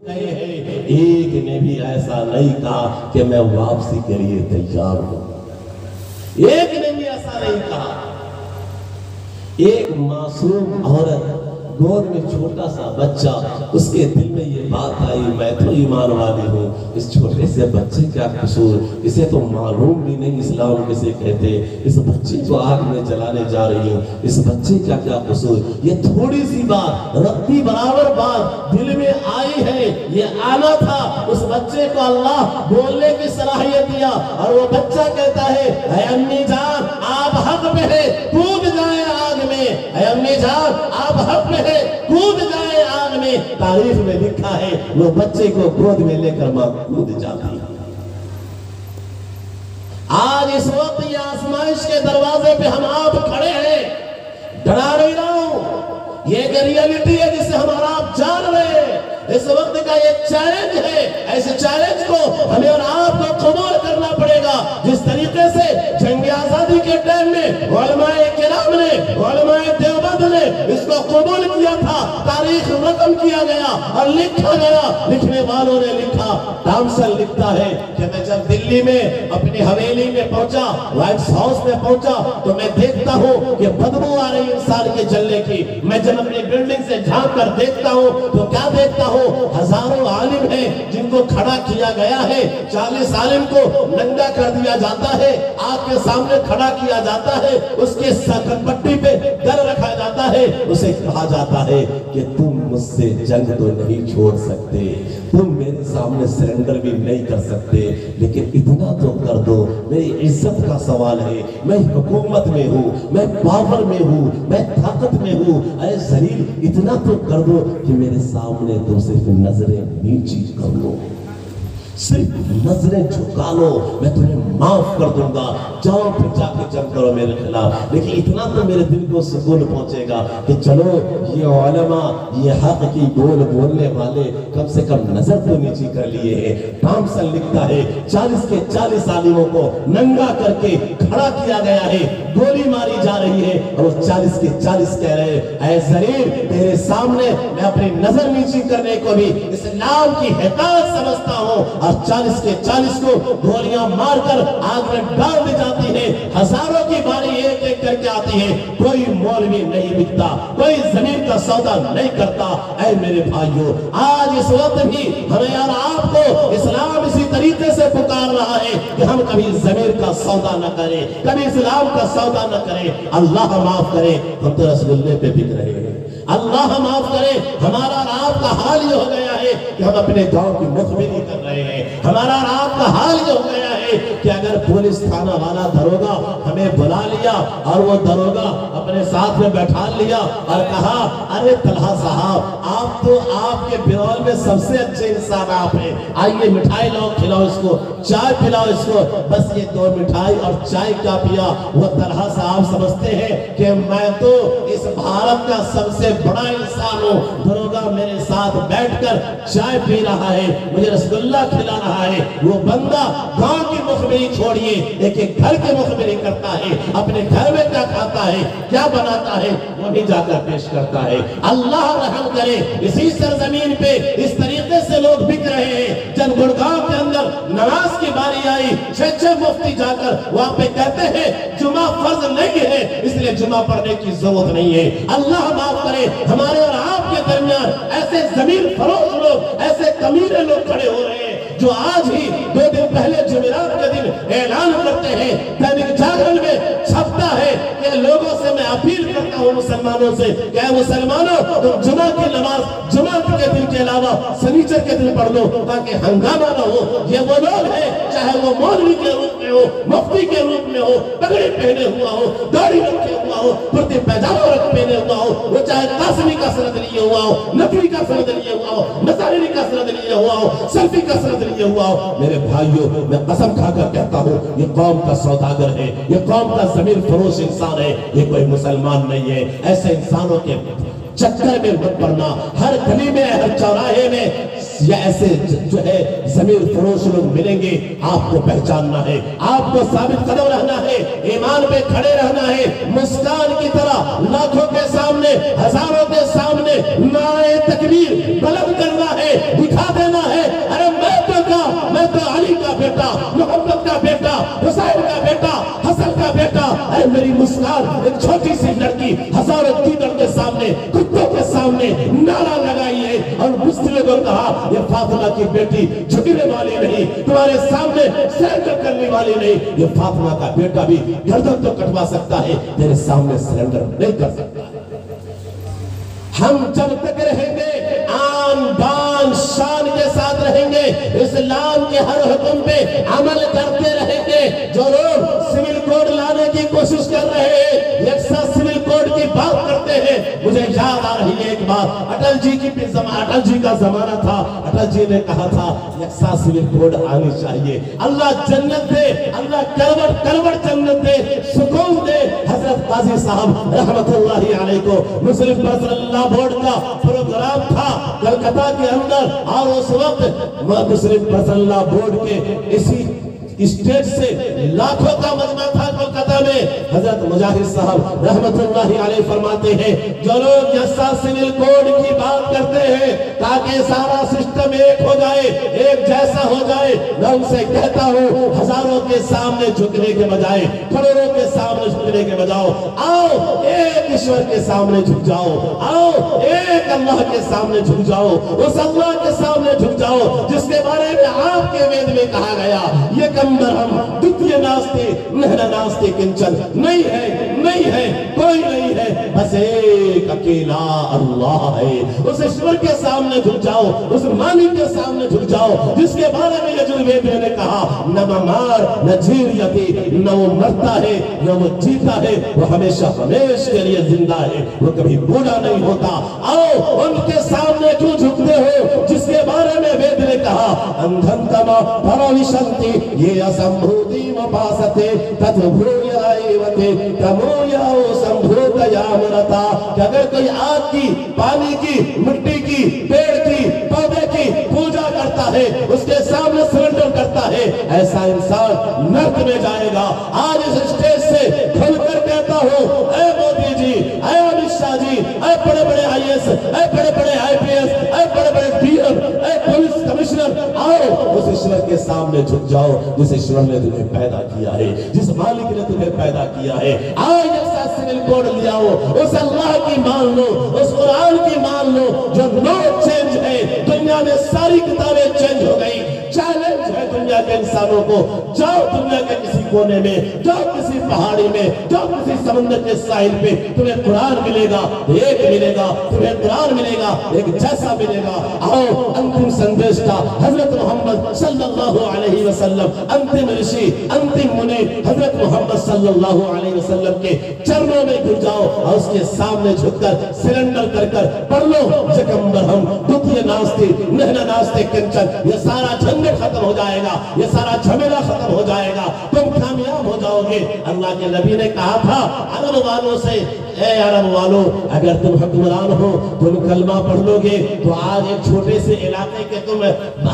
ایک نے بھی ایسا نہیں کہا کہ میں واپسی کے لیے تیار ہوں. ایک نے بھی ایسا نہیں کہا. ایک معصوم عورت گود میں چھوٹا سا بچہ, اس کے دل میں یہ بات آئی میں تو ایمان والی ہوں, اس چھوٹے سے بچے کیا قصور, اسے تو معلوم بھی نہیں اسلام کسے کہتے, اس بچے کو آگ میں جلانے جا رہی ہوں, اس بچے کا کیا قصور. یہ تھوڑی سی بات, رتی برابر بات دل میں آئی ہے, یہ آنا تھا. اس بچے کو اللہ بولنے کی صلاحیت دیا اور وہ بچہ کہتا ہے اے امی جان آپ حق پہ ہے, کود جائیں آگ میں. اے امی جان آپ حق پہ ہے, کود جائے آگ میں. تاریخ میں لکھا ہے وہ بچے کو گود میں لے کر ماں کود جاتی. آج اس وقت یہ آزمائش کے دروازے پہ ہم آپ کھڑے ہیں, ڈرا نہیں رہا ہوں, یہ ایک ریئلٹی ہے جسے ہمارا آپ جان رہے ہیں. اس وقت کا یہ چیلنج ہے, ایسے چیلنج کو ہمیں اور آپ کو قبول کرنا پڑے گا. جس طریقے سے جنگ آزادی کے ٹائم میں علماء کرام نے, علماء دیوبند نے اس کو قبول کیا تھا, تاریخ رقم کیا گیا اور لکھا گیا. لکھنے والوں نے لکھا, ٹامسن لکھتا ہے کہ میں جب دلی میں اپنی حویلی میں پہنچا, وائٹ ہاؤس میں پہنچا, تو میں دیکھتا ہوں کہ بدبو آ رہی انسان کے جلنے کی. میں جب اپنی بلڈنگ سے جھانک کر دیکھتا ہوں تو کیا دیکھتا ہوں, ہزاروں عالم ہیں جن کو کھڑا کیا گیا ہے. 40 عالم کو ننگا کر دیا جاتا ہے, آگ کے سامنے کھڑا کیا جاتا ہے, اس کے سکن پٹی پہ در رکھا جاتا ہے. اسے کہا جاتا ہے کہ تم مجھ سے جنگ تو نہیں چھوڑ سکتے, تم میرے سامنے سرنڈر بھی نہیں کر سکتے, لیکن اتنا تو کر دو, میری عزت کا سوال ہے, میں حکومت میں ہوں, میں پاور میں ہوں, میں طاقت میں ہوں, اے ذلیل اتنا تو کر دو کہ میرے سامنے تم صرف نظریں نیچی کر لو, صرف نظریں جھکا لو, میں تمہیں معاف کر دوں گا, جاؤ پھر جا کے جنگ کرو میرے خلاف. لیکن اتنا تو میرے دل کو سکون پہنچے گا کہ چلو یہ علماء, یہ حق کی بول بولنے والے کم سے کم نظر تو نیچی کر لیے ہیں. ٹامسن لکھتا ہے 40 کے 40 عالموں کو ننگا کر کے کھڑا کیا گیا ہے, گولی ماری جا رہی ہے, اور وہ 40 کے 40 کہہ رہے ہیں اے ذلیل تیرے سامنے میں اپنی نظر نیچی کرنے کو بھی اسلام کی حقارت سمجھتا ہوں. اور 40 کے 40 کو گولیاں مار کر آگ میں ڈال دی جاتی ہے. ہزاروں کی باری ایک ایک کر کے آتی ہے, کوئی مولوی نہیں بکتا, کوئی زمین کا سودا نہیں کرتا. اے میرے بھائیوں, آج اس وقت بھی ہمیں اور آپ کو اسلام اسی طریقے سے پکار رہا ہے کہ ہم کبھی زمین کا سودا نہ کریں, کبھی اسلام کا سودا نہ کریں. اللہ معاف کرے, ہم تو رسولے پہ بک رہے ہیں. اللہ معاف کرے, ہمارا اور آپ کا حال یہ ہو گیا ہے کہ ہم اپنے گاؤں کی مخبری کر رہے ہیں. ہمارا اور آپ کا حال یہ ہو گیا ہے کہ اگر پولیس تھانہ والا دروگا ہمیں بلا لیا اور وہ دروگا اپنے ساتھ میں بیٹھا لیا اور کہا ارے طلحہ صاحب آپ تو آپ کے بیرول میں سب سے اچھے انسان آپ ہیں, آئیے مٹھائی لاؤ, کھلاؤ اس کو, چائے پلاؤ اس کو, بس یہ 2 مٹھائی اور چائے کا پیا. وہ طلحہ صاحب سمجھتے ہیں کہ میں تو اس بھارت کا سب سے بڑا انسان ہوں, دروگا میرے ساتھ بیٹھ کر چائے پی رہا ہے, مجھے رسگلہ کھلا رہا ہے. وہ بندہ گاؤں کی مخبری چھوڑیے ایک ایک گھر کی مخبری کرتا ہے, اپنے گھر میں کیا کھاتا ہے, کیا بناتا ہے, وہی جا کر پیش کرتا ہے. اللہ رحم کرے, اسی سرزمین پہ اس طریقے سے لوگ بک رہے ہیں. جب گڑگاؤں کے اندر نماز کی باری آئی, 6 مفتی جا کر وہاں پہ کہتے ہیں جمعہ فرض نہیں ہے اس لیے جمعہ پڑھنے کی ضرورت نہیں ہے. اللہ معاف کرے, ہمارے اور آپ کے درمیان ایسے زمین فروش لوگ, ایسے کمینے لوگ کھڑے ہو رہے ہیں جو آج ہی 2 دن پہلے جمعرات کے دن اعلان کرتے ہیں, دینک جاگرن میں چھپتا ہے کہ لوگوں سے میں اپیل کرتا ہوں مسلمانوں سے کہ اے مسلمانوں تم جمعہ کی نماز جمعہ کے دن کے علاوہ سنیچر کے دن پڑھ لو تاکہ ہنگامہ نہ ہو. یہ وہ لوگ ہیں چاہے وہ مولوی کے روپ میں ہو, مفتی کے روپ میں ہو, پگڑی پہنے ہوا ہو, داڑھی رکھے ہوا ہو, کرتے پیجامہ پہنے ہوا ہو, وہ چاہے قاسمی کا سند لیے ہوا ہو, نقوی کا سند لیے ہوا ہو, نصاری کا سند لیے ہوا ہو, سلفی کا سند لیے ہوا ہو. میرے بھائیوں میں قسم کھا کر کہتا ہوں یہ قوم کا سوداگر ہے, یہ قوم کا ضمیر فروش انسان ہے, یہ کوئی مسلمان نہیں ہے. ایسے انسانوں کے چکر میں مت پڑنا. ہر گلی میں, ہر چوراہے میں یا ایسے جو ہے ضمیر فروش لوگ ملیں گے, آپ کو پہچاننا ہے, آپ کو ثابت قدم رہنا ہے, ایمان پہ کھڑے رہنا ہے, مسکان کی طرح لاکھوں کے سامنے, ہزاروں کے سامنے نعرہ تکبیر بلند کرنا ہے, دکھا मिसाल एक छोटी सी लड़की हजारों कीड़ों के सामने, कुत्तों के सामने नारा लगाई है और मुस्लिम को कहा ये फातिमा की बेटी झुकने वाली नहीं, तुम्हारे सामने सरेंडर करने वाली नहीं। ये फातिमा का बेटा भी गर्दन तो कटवा सकता है, तेरे सामने सरेंडर नहीं कर सकता। हम जब तक रहेंगे आन बान शान के साथ रहेंगे, इस्लाम के हर हुक्म पे अमल करते रहेंगे। जो लोग सिविल कोड लाने की कोशिश कर रहे हैं, यकसा सिविल कोड की बात करते हैं, मुझे याद आ रही है एक बात, अटल जी का जमाना था। अटल जी ने कहा था यकसा सिविल कोड आनी चाहिए। अल्लाह जन्नत दे, अल्लाह करवट जन्नत दे, सुकून दे। हजरत काजी साहब रहमतुल्लाहि अलैहि को मुस्लिम पर्सनल बोर्ड का प्रोग्राम था कलकत्ता के अंदर, और उस वक्त मुस्लिम पर्सनल बोर्ड के इसी स्टेज से लाखों का मजमा था कोलकाता में। हजरत मुजाहिद साहब रहमतुल्लाहि अलैहि फरमाते हैं जो लोग यस्सा सिविल कोड की बात करते हैं ताकि सारा सिस्टम एक हो जाए, एक जैसा हो जाए, मैं उनसे कहता हूँ हजारों के सामने झुकने के बजाय, करोड़ों के सामने झुकने के बजाय आओ एक ईश्वर के सामने झुक जाओ, आओ एक अल्लाह के सामने झुक जाओ, उस अल्लाह के सामने झुक जाओ जिसके बारे में आपके वेद में कहा गया ये हम द्वितीय नास्ते नहना नास्ते किंचन, नहीं है कोई नहीं है, बस एक अकेला अल्लाह है। उस ईश्वर के सामने झुक जाओ, उस मालिक के सामने झुक जाओ जिसके बारे में यजुर्वेद ने कहा न ममार न जीरियती, न वो मरता है न वो जीता है, वो हमेशा के लिए जिंदा है, वो कभी बूढ़ा नहीं होता। आओ उनके सामने क्यों झुकते हो जिसके बारे में वेद ने कहा अंधन तमा परविशंति ये असंभूति वपासते तद्भूयायवते तमोयाओ संभूतयामरता। कि अगर कोई आग की, पानी की, मिट्टी की, पेड़ की, पौधे की पूजा करता है, उसके सामने सरेंडर करता है, ऐसा इंसान नर्क में जाएगा। आज इस स्टेज से खुलकर कहता हूँ ऐ मोदी जी, ऐ अमित शाह जी, ऐ बड़े बड़े IAS, ऐ बड़े बड़े IPS, ऐ बड़े बड़े DM, ऐ पुलिस कमिश्नर, आओ उस ईश्वर के सामने झुक जाओ जिस ईश्वर ने तुम्हें पैदा किया है, जिस मालिक ने तुम्हें पैदा किया है। आओ यकसा सिविल कोड ले आओ, उस अल्लाह की मान लो, उस कुरान की मान लो जो नो चेंज है। दुनिया में सारी किताबें चेंज हो गई, चैलेंज है दुनिया के इंसानों को। जाओ दुनिया के किसी कोने में, जाओ किसी पहाड़ी में, जाओ किसी समंदर के साहिल पे, तुम्हें कुरान मिलेगा, एक मिलेगा, तुम्हें कुरान मिलेगा, एक जैसा मिलेगा। आओ अंतिम संदेश था हजरत मोहम्मद सल्लल्लाहु अलैहि वसल्लम, अंतिम ऋषि, अंतिम मुनि हजरत मोहम्मद सल्लल्लाहु अलैहि वसल्लम के चरणों में झुक जाओ और उसके सामने झुककर सरेंडर कर पढ़ लो जकम्बर हम द्वितीय नास्ते नहना नास्ते किंचन। ये सारा झंझट खत्म हो जाएगा, ये सारा झमेला खत्म हो जाएगा, तुम कामयाब हो जाओगे। अल्लाह के नबी ने कहा था अरब वालों से, ए अरब वालों अगर तुम हुक्मरान हो, तुम कलमा पढ़ लोगे तो आज एक छोटे से इलाके के तुम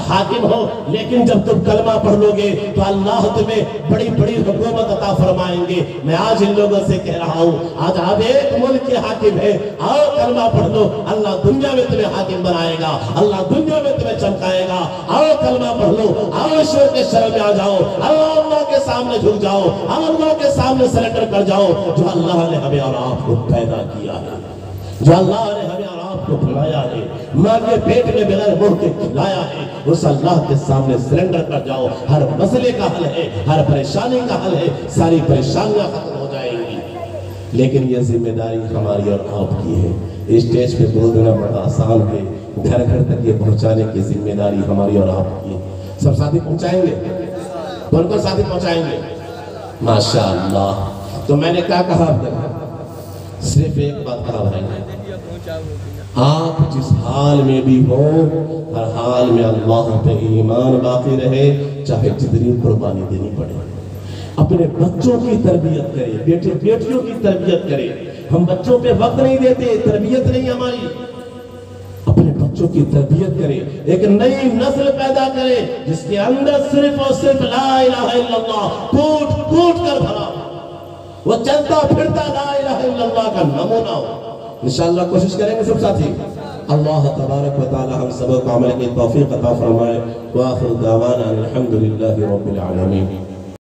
हाकिम हो, लेकिन जब तुम कलमा पढ़ लोगे तो अल्लाह तुम्हें बड़ी बड़ी हुकूमत अता फरमाएंगे। मैं आज इन लोगों से कह रहा हूँ आज आप एक मुल्क के हाकिम है, आओ कलमा पढ़ लो, अल्लाह दुनिया में तुम्हें हाकिम बनाएगा, अल्लाह दुनिया में तुम्हें चमकाएगा। आओ कलमा पढ़ लो, आओ ईश्वर के शरण में आ जाओ, अल्लाह के सामने झुक जाओ, अल्लाह के सामने सरेंडर कर जाओ। जो अल्लाह ने हमें और आपको पैदा किया है, जो अल्लाह ने हमें और आपको बनाया है, माँ के पेट में बगैर मुंह के खिलाया है, उस अल्लाह के सामने सरेंडर कर जाओ। हर मसले का हल है, हर परेशानी का हल है, सारी परेशानियां खत्म हो जाएंगी। लेकिन ये जिम्मेदारी हमारी और आपकी है। स्टेज पे बोल देना बड़ा आसान है, घर घर तक ये पहुंचाने की जिम्मेदारी हमारी और आपकी है। सब साथी पहुंचाएंगे, कौन साथी पहुंचाएंगे? माशाअल्लाह। तो मैंने क्या कहा अब तक? सिर्फ एक बात कहा भाई, आप जिस हाल में भी हो, हर हाल में अल्लाह पे ईमान बाकी रहे, चाहे जितनी कुर्बानी देनी पड़े। अपने बच्चों की तरबियत करें, बेटे बेटियों की तरबियत करें। हम बच्चों पे वक्त नहीं देते, तरबियत नहीं हमारी। अपने बच्चों की तरबियत करें, एक नई नस्ल पैदा करें जिसके अंदर सिर्फ और सिर्फ ला इलाहा इल्लल्लाह कूट कूट कर भरा, वो चलता फिरता ला इलाहा इल्लल्लाह का नमूना हो। इंशाअल्लाह कोशिश करेंगे सब साथी। अल्लाह तबारक व तआला हम सब को अमल की तौफीक अता फरमाए। व आखिर दावाना अल्हम्दुलिल्लाहि रब्बिल आलमीन।